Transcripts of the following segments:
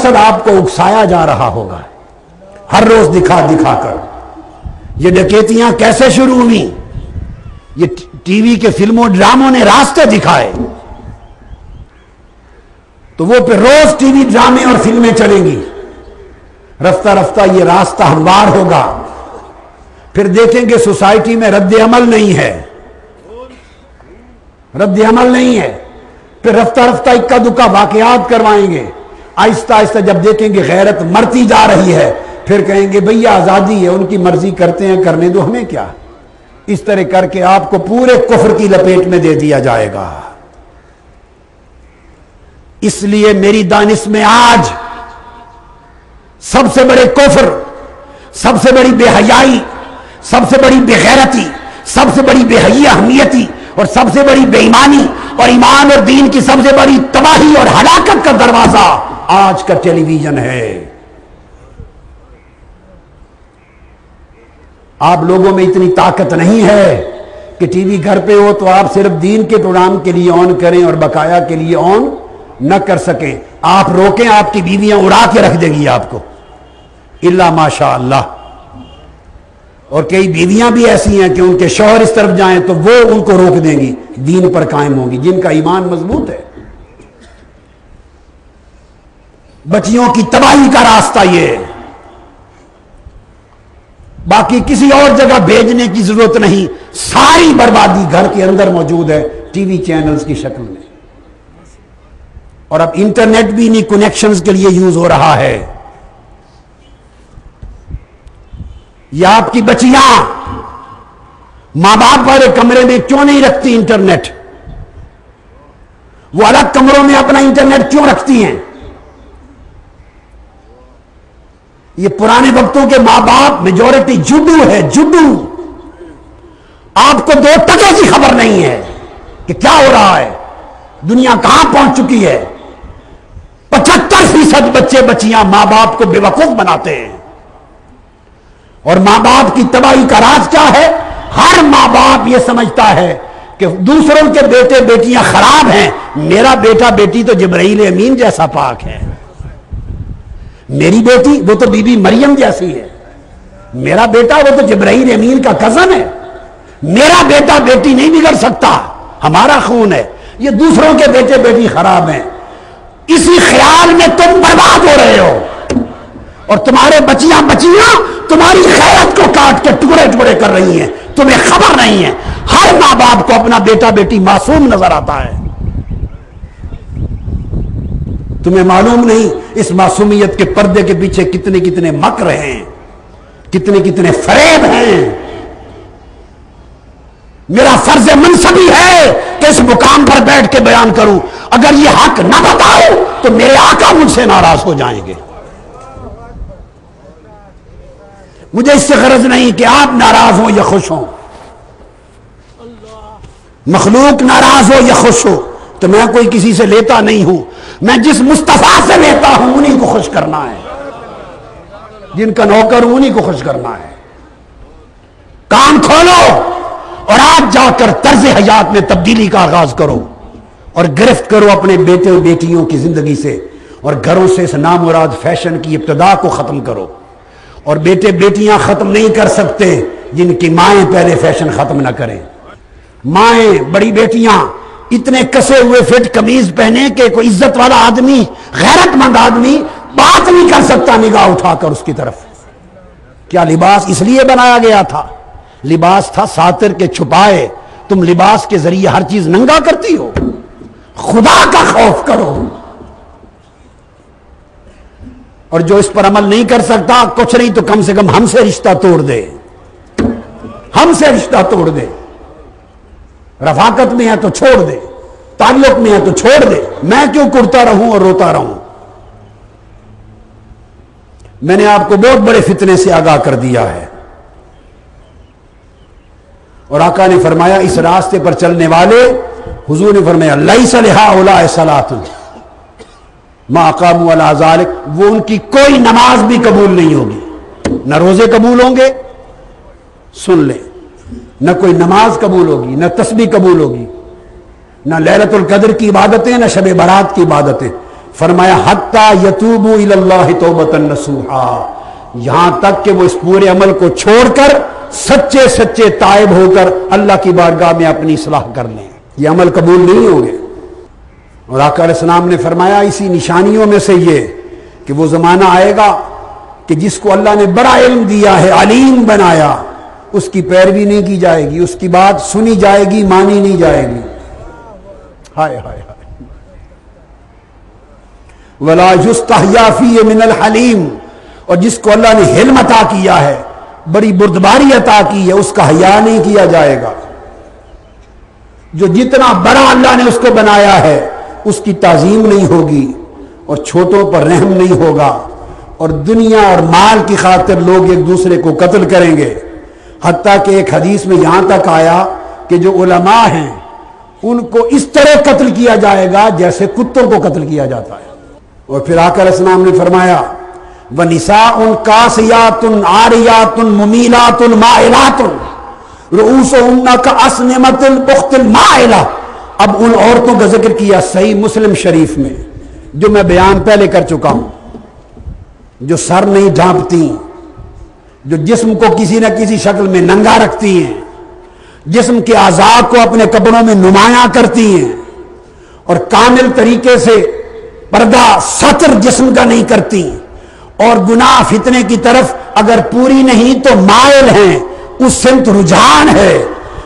مقصد آپ کو اکسایا جا رہا ہوگا ہر روز دکھا دکھا کر. یہ ڈکیتیاں کیسے شروع ہوئی؟ یہ ٹی وی کے فلموں ڈراموں نے راستے دکھائے، تو وہ پھر روز ٹی وی ڈرامے اور فلمیں چلیں گی. رفتہ رفتہ یہ راستہ ہموار ہوگا. پھر دیکھیں گے سوسائٹی میں رد عمل نہیں ہے، رد عمل نہیں ہے. پھر رفتہ رفتہ اکا دکا واقعات کروائیں گے. آہستہ آہستہ جب دیکھیں گے غیرت مرتی جا رہی ہے، پھر کہیں گے بھئی آزادی ہے، ان کی مرضی کرتے ہیں، کرنے دو، ہمیں کیا. اس طرح کر کے آپ کو پورے کفر کی لپیٹ میں دے دیا جائے گا. اس لیے میری دانش میں آج سب سے بڑے کفر، سب سے بڑی بے حیائی، سب سے بڑی بے غیرتی، سب سے بڑی بے حیائی اہمیتی اور سب سے بڑی بے ایمانی اور ایمان اور دین کی سب سے بڑی تباہی اور ہلاکت کا دروازہ آج کا ٹیلی ویژن ہے. آپ لوگوں میں اتنی طاقت نہیں ہے کہ ٹی وی گھر پہ ہو تو آپ صرف دین کے پروگرام کے لیے آن کریں اور بقایا کے لیے آن نہ کر سکیں. آپ روکیں، آپ کی بیویاں اڑا کے رکھ دے گی آپ کو، الا ماشاء اللہ. اور کئی بیویاں بھی ایسی ہیں کہ ان کے شوہر اس طرف جائیں تو وہ ان کو روک دیں گی، دین پر قائم ہوں گی، جن کا ایمان مضبوط ہے. بچیوں کی تباہی کا راستہ یہ ہے. باقی کسی اور جگہ بھیجنے کی ضرورت نہیں. ساری بربادی گھر کے اندر موجود ہے ٹی وی چینلز کی شکل میں. اور اب انٹرنیٹ بھی انہی کنیکشنز کے لیے یوز ہو رہا ہے. یا آپ کی بچیاں ماں باپ والے کمرے میں کیوں نہیں رکھتی انٹرنیٹ؟ وہ الگ کمروں میں اپنا انٹرنیٹ کیوں رکھتی ہیں؟ یہ پرانے وقتوں کے ماں باپ میجورٹی جڈو ہے، جڈو. آپ کو 2 ٹکے کی خبر نہیں ہے کہ کیا ہو رہا ہے، دنیا کہاں پہنچ چکی ہے. 75% بچے بچیاں ماں باپ کو بے وقوف بناتے ہیں. اور ماں باپ کی تباہی کا راز کیا ہے؟ ہر ماں باپ یہ سمجھتا ہے کہ دوسروں کے بیٹے بیٹیاں خراب ہیں، میرا بیٹا بیٹی تو جبرائیل امین جیسا پاک ہے، میری بیٹی وہ تو بی بی مریم جیسی ہے، میرا بیٹا وہ تو جبرائیل امین کا کزن ہے، میرا بیٹا بیٹی نہیں بگڑ سکتا، ہمارا خون ہے. یہ دوسروں کے بیٹے بیٹی خراب ہیں. اسی خیال میں تم برباد ہو رہے ہو اور تمہارے بچیاں تمہاری خیرت کو کاٹ کے ٹکڑے ٹکڑے کر رہی ہیں، تمہیں خبر نہیں ہے. ہر ماں باپ کو اپنا بیٹا بیٹی معصوم نظر آتا ہے. تمہیں معلوم نہیں اس معصومیت کے پردے کے پیچھے کتنے کتنے مکر ہیں، کتنے کتنے فریب ہیں. میرا فرض منصبی ہے کہ اس مقام پر بیٹھ کے بیان کروں. اگر یہ حق نہ بتاؤ تو میرے آقا مجھ سے ناراض ہو جائیں گے. مجھے اس سے غرض نہیں کہ آپ ناراض ہوں یا خوش ہوں. مخلوق ناراض ہو یا خوش ہو تو میں کوئی کسی سے لیتا نہیں ہوں. میں جس مصطفیٰ سے لیتا ہوں انہی کو خوش کرنا ہے، جن کا نوکر ہوں انہی کو خوش کرنا ہے. کان کھولو اور آج جا کر طرز حیات میں تبدیلی کا آغاز کرو اور گرفت کرو اپنے بیٹے اور بیٹیوں کی زندگی سے، اور گھروں سے اس نامراد فیشن کی ابتدا کو ختم کرو. اور بیٹے بیٹیاں ختم نہیں کر سکتے جن کی مائیں پہلے فیشن ختم نہ کریں. مائیں بڑی بیٹیاں اتنے کسے ہوئے فٹ قمیض پہنے کہ کوئی عزت والا آدمی، غیرت مند آدمی بات نہیں کر سکتا نگاہ اٹھا کر اس کی طرف. کیا لباس اس لیے بنایا گیا تھا؟ لباس تھا ساتر کے چھپائے. تم لباس کے ذریعے ہر چیز ننگا کرتی ہو. خدا کا خوف کرو. اور جو اس پر عمل نہیں کر سکتا کچھ نہیں تو کم سے کم ہم سے رشتہ توڑ دے، ہم سے رشتہ توڑ دے. رفاقت میں ہے تو چھوڑ دے، تعلق میں ہے تو چھوڑ دے. میں کیوں کرتا رہوں اور روتا رہوں؟ میں نے آپ کو بہت بڑے فتنے سے آگاہ کر دیا ہے. اور آقا نے فرمایا اس راستے پر چلنے والے، حضور نے فرمایا لیس لہؤلاء صلاۃ ما اقاموا علی ذلک، وہ ان کی کوئی نماز بھی قبول نہیں ہوگی. نہ روزے قبول ہوں گے، سن لیں، نہ کوئی نماز قبول ہوگی، نہ تسبیح قبول ہوگی، نہ لیلۃ القدر کی عبادتیں، نہ شب برات کی عبادتیں. فرمایا حتی یتوبوا الی اللہ توبۃ نصوحا، یہاں تک کہ وہ اس پورے عمل کو چھوڑ کر سچے سچے تائب ہو کر اللہ کی بارگاہ میں اپنی اصلاح کر لیں، یہ عمل قبول نہیں ہوں گے۔ اور آقا علیہ السلام نے فرمایا اسی نشانیوں میں سے یہ کہ وہ زمانہ آئے گا کہ جس کو اللہ نے بڑا علم دیا ہے، علیم بنایا، اس کی پیروی نہیں کی جائے گی، اس کی بات سنی جائے گی، مانی نہیں جائے گی۔ ہائے ہائے ہائے، وَلَا يُسْتَحْيَا فِيهِ مِنَ الْحَلِيمِ، اور جس کو اللہ نے حلم عطا کیا ہے، بڑی بردباری عطا کی ہے، اس کا حیا نہیں کیا جائے گا۔ جو جتنا بڑا اللہ نے اس کو بنایا ہے اس کی تعظیم نہیں ہوگی، اور چھوٹوں پر رحم نہیں ہوگا، اور دنیا اور مال کی خاطر لوگ ایک دوسرے کو قتل کریں گے۔ حتیٰ کہ ایک حدیث میں یہاں تک آیا کہ جو علماء ہیں ان کو اس طرح قتل کیا جائے گا جیسے کتوں کو قتل کیا جاتا ہے۔ اور پھر آقا علیہ السلام نے فرمایا وَنِسَاءٌ قَاسِيَاتٌ عَارِيَاتٌ مُمِيلَاتٌ مَائِلَاتٌ رُؤُوسُهُنَّ كَأَسْنِمَةِ الْبُخْتِ الْمَائِلَةِ۔ اب ان عورتوں کا ذکر کیا صحیح مسلم شریف میں، جو میں بیان پہلے کر چکا ہوں، جو سر نہیں ڈھانپتی، جو جسم کو کسی نہ کسی شکل میں ننگا رکھتی ہیں، جسم کے اعضاء کو اپنے کپڑوں میں نمایاں کرتی ہیں، اور کامل طریقے سے پردہ ستر جسم کا نہیں کرتی، اور گناہ فتنے کی طرف اگر پوری نہیں تو مائل ہیں، اس سمت رجحان ہے۔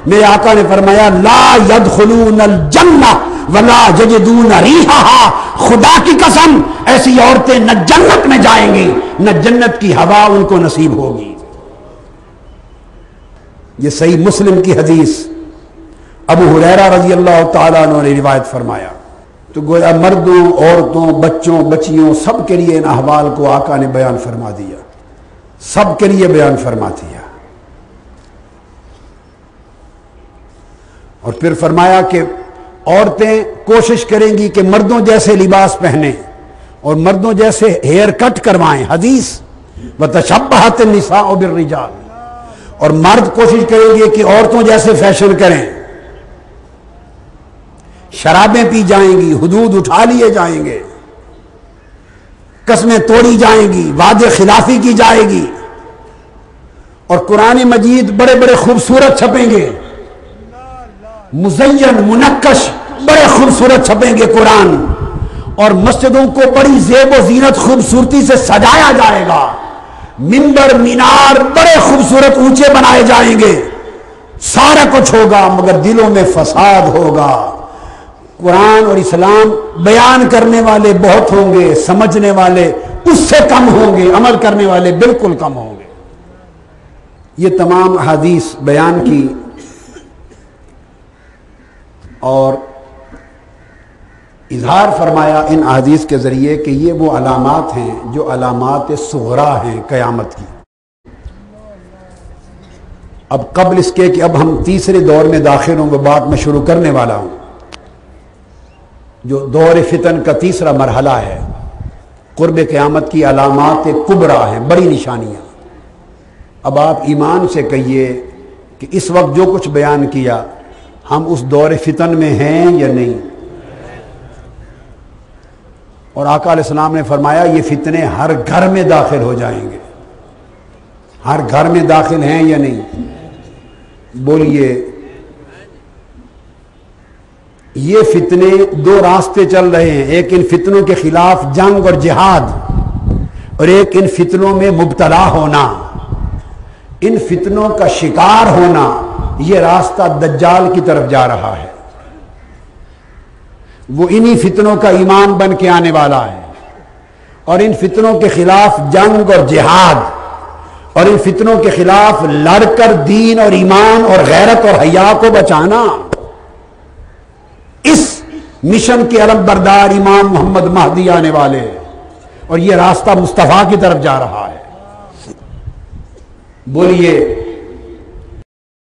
میرے آقا نے فرمایا لا يدخلون الجنہ ولا یجدون ریحہا، خدا کی قسم ایسی عورتیں نہ جنت میں جائیں گی نہ جنت کی ہوا ان کو نصیب ہوگی۔ یہ صحیح مسلم کی حدیث ابو ہریرہ رضی اللہ تعالیٰ عنہ نے روایت فرمایا۔ تو گویا مردوں، عورتوں، بچوں، بچیوں سب کے لیے ان احوال کو آقا نے بیان فرما دیا، سب کے لیے بیان فرما دیا۔ اور پھر فرمایا کہ عورتیں کوشش کریں گی کہ مردوں جیسے لباس پہنیں اور مردوں جیسے ہیئر کٹ کروائیں، حدیث وَتَشَبَّهَتِ النِّسَاءُ بِالرِّجَالِ، اور مرد کوشش کریں گے کہ عورتوں جیسے فیشن کریں، شرابیں پی جائیں گی، حدود اٹھا لیے جائیں گے، قسمیں توڑی جائیں گی، وعدے خلافی کی جائے گی، اور قرآن مجید بڑے بڑے خوبصورت چھپیں گے، مزین منقش بڑے خوبصورت چھپیں گے قرآن، اور مسجدوں کو بڑی زیب و زینت خوبصورتی سے سجایا جائے گا، منبر مینار بڑے خوبصورت اونچے بنائے جائیں گے، سارا کچھ ہوگا مگر دلوں میں فساد ہوگا۔ قرآن اور اسلام بیان کرنے والے بہت ہوں گے، سمجھنے والے اس سے کم ہوں گے، عمل کرنے والے بالکل کم ہوں گے۔ یہ تمام احادیث بیان کی اور اظہار فرمایا ان احادیث کے ذریعے کہ یہ وہ علامات ہیں جو علامات صغرا ہیں قیامت کی۔ اب قبل اس کے کہ اب ہم تیسرے دور میں داخل ہوں، وہ بات میں شروع کرنے والا ہوں جو دور فتن کا تیسرا مرحلہ ہے، قرب قیامت کی علامات کبریٰ ہیں، بڑی نشانیاں۔ اب آپ ایمان سے کہیے کہ اس وقت جو کچھ بیان کیا ہم اس دور فتن میں ہیں یا نہیں؟ اور آقا علیہ السلام نے فرمایا یہ فتنے ہر گھر میں داخل ہو جائیں گے، ہر گھر میں داخل ہیں یا نہیں؟ بولیے۔ یہ فتنے دو راستے چل رہے ہیں، ایک ان فتنوں کے خلاف جنگ اور جہاد، اور ایک ان فتنوں میں مبتلا ہونا، ان فتنوں کا شکار ہونا۔ یہ راستہ دجال کی طرف جا رہا ہے، وہ انہی فتنوں کا ایمان بن کے آنے والا ہے، اور ان فتنوں کے خلاف جنگ اور جہاد اور ان فتنوں کے خلاف لڑ کر دین اور ایمان اور غیرت اور حیا کو بچانا، اس مشن کے علم بردار امام محمد مہدی آنے والے، اور یہ راستہ مصطفیٰ کی طرف جا رہا ہے۔ بولیے